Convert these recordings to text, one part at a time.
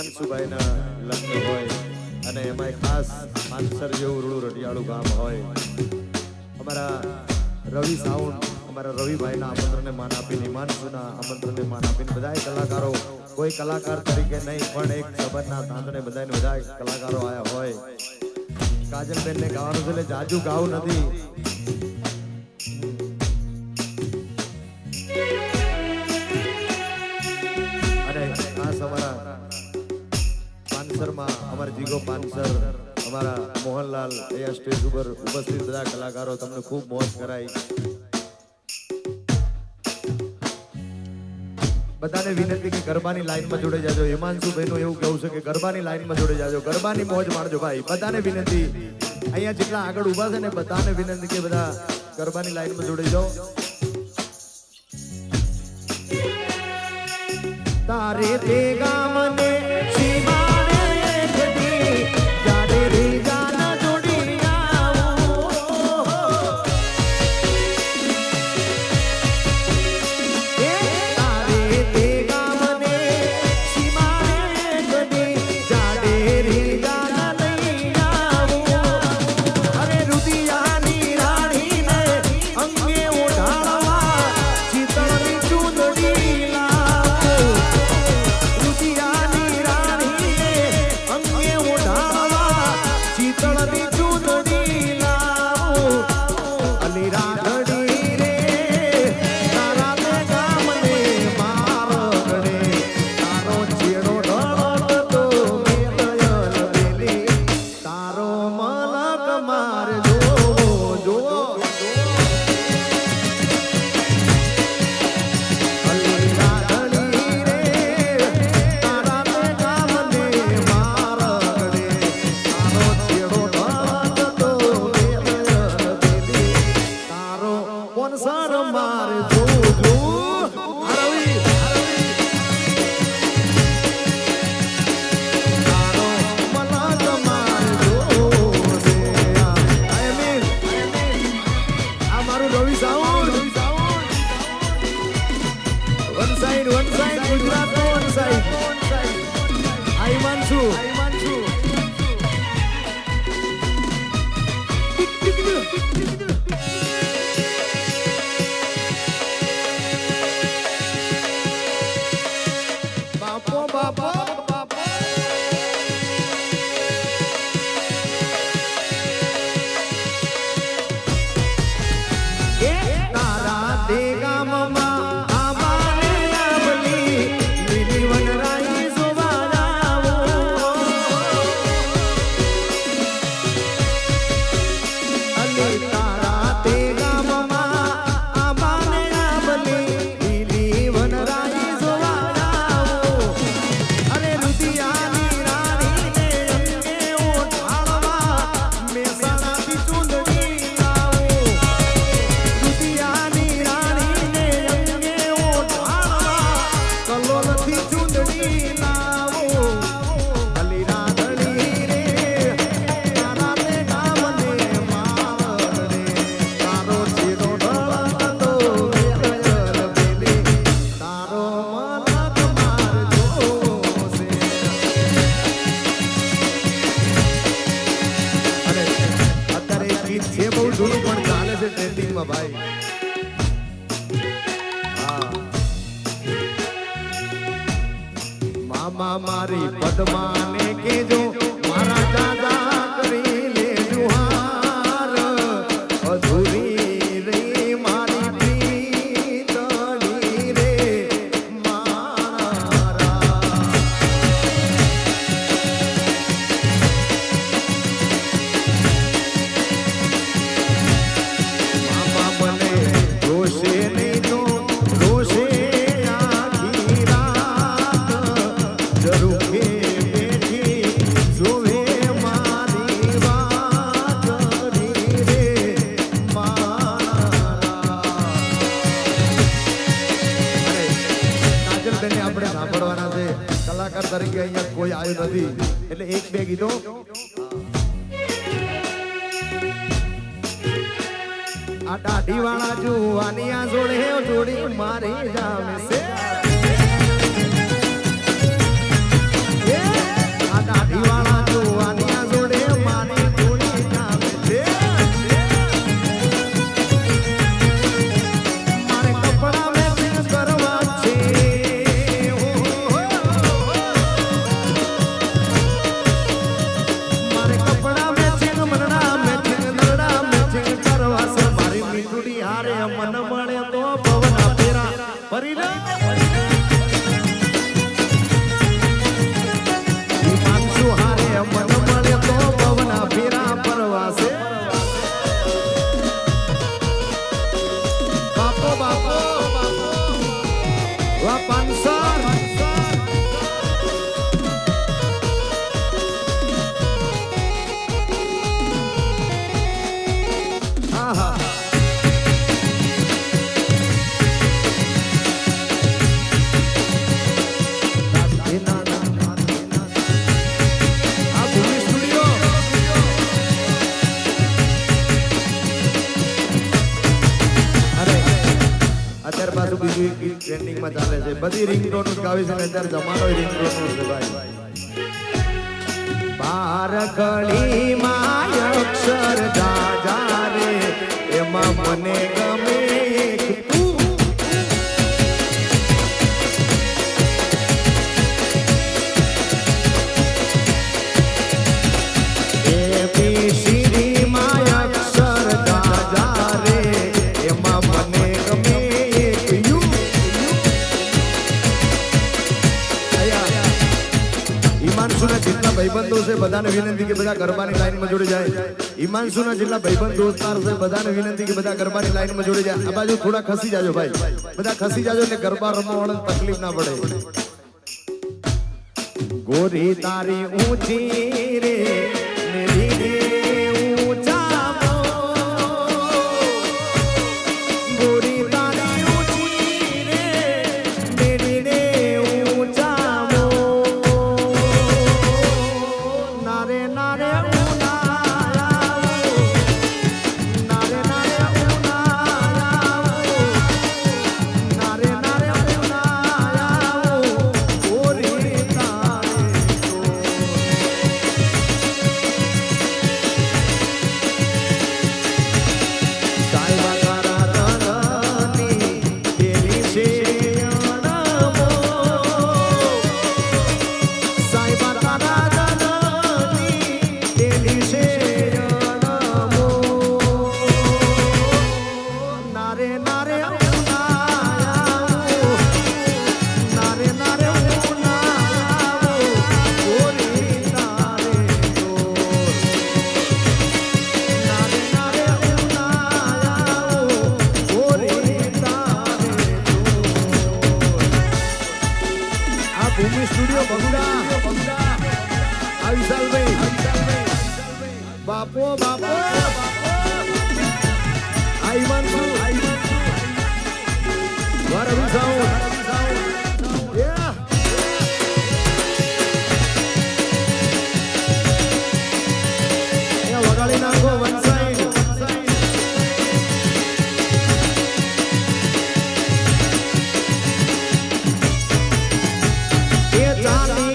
હિમાંશુભાઈના લગ્ન હોય અને એમાં ખાસ માનસર જેવું રૂડું રટિયાળું ગામ હોય, અમારા રવિ સાઉન્ડ અમારા રવિભાઈના આમંત્રણને માન આપીને, હિમાંશુના આમંત્રણને માન આપીને બધા કલાકારો, કોઈ કલાકાર તરીકે નહીં પણ એક ખબરના ધાંધણે બધા કલાકારો આયા હોય. કાજલબેનને ગાવાનું છે એટલે જાજુ ગાવું નથી. અને ખાસ અમારા પાનસરમાં અમારા જીગો પાનસર, અમારા મોહનલાલ એ સ્ટેજ ઉપર ઉપસ્થિત બધા કલાકારો તમને ખૂબ મોજ કરાઈ. બધાને વિનંતી કે ગરબાની લાઈનમાં જોડે જાજો. હિમાંશુભાઈ નું એવું કહું છે કે ગરબાની લાઈનમાં જોડે જાજો, ગરબાની મોજ માણજો ભાઈ. બધાને વિનંતી, અહીંયા જેટલા આગળ ઉભા છે ને બધાને વિનંતી કે બધા ગરબાની લાઈનમાં જોડે જાઓ. તારે તે ગામને સીમાડે એકડી જાડે રે ગાના જોડી આવો. તારે તે ગામને સીમાડે એકડી જાડે રે ગાના લઈ આવો. અરે રુદિયાની રાણીને અંગે ઓઢાળવા ચિતળની ચૂંદડી મારી પદ્માને કેજો મારા દાદા કરી લે જુહાર. અધૂરી રે મારી પ્રીતડી રે મારા. મામા મને જોશે નહીં તો રોશે આખી રાત. કલાકાર તરીકે અહીંયા કોઈ આવ્યું નથી એટલે એક બે ગીતો. આ દાઢી વાળા જુવાની આ જોડે જોડી મારી જામે છે. જોડી હારે મન મળે તો પવના ફેરા ફરી હિમાંશુ હારે મન મળે તો પવના ફેરા પરવાસે બાપો બાપો વા પાંસર ટ્રેન્ડિંગ માં ચાલે છે બધી રિંગટોન ગાવી છે અત્યારે જમાનો રિંગટોન છે ભાઈ બાર કળી માં અક્ષર જાજા રે એમાં મને ગમે ભાઈબંધો છે બધાને વિનંતી કે બધા ગરબાની લાઈનમાં જોડી જાય હિમાંશુના જેટલા ભાઈબંધ દોસ્તાર છે બધાને વિનંતી કે બધા ગરબાની લાઈનમાં જોડી જાય આ બાજુ થોડા ખસી જાજો ભાઈ બધા ખસી જાજો એટલે ગરબા રમવા વાળાને તકલીફ ના પડે ગોરી તારી ઊંચી રે મેરી રે ઊંચા ગોરી તારી ઊંચી રે મેરી રે બાપો બાપો આઈવાનસુ વારવી સાઉન્ડ યા એ વગાડી નાખો વન સાઈડ એ ચાલી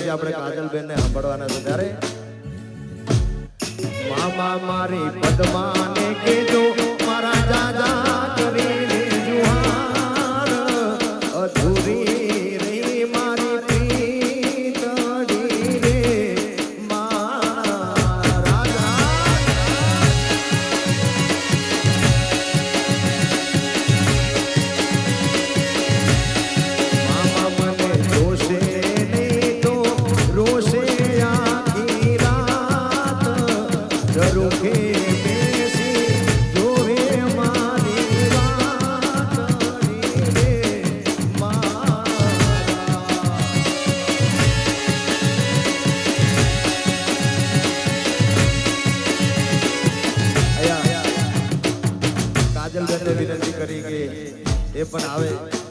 આપણે કાજલબેન ને સાંભળવાના છે ત્યારે મામા મારી પદ્માને કેજો મારા દાદા કરીને જુહાર અધૂરી રે મારી પ્રીતડી રે મારા રાજા મામા મને જોશે રોશે આખી રાત જરૂર કે કરી કે એ પણ આવે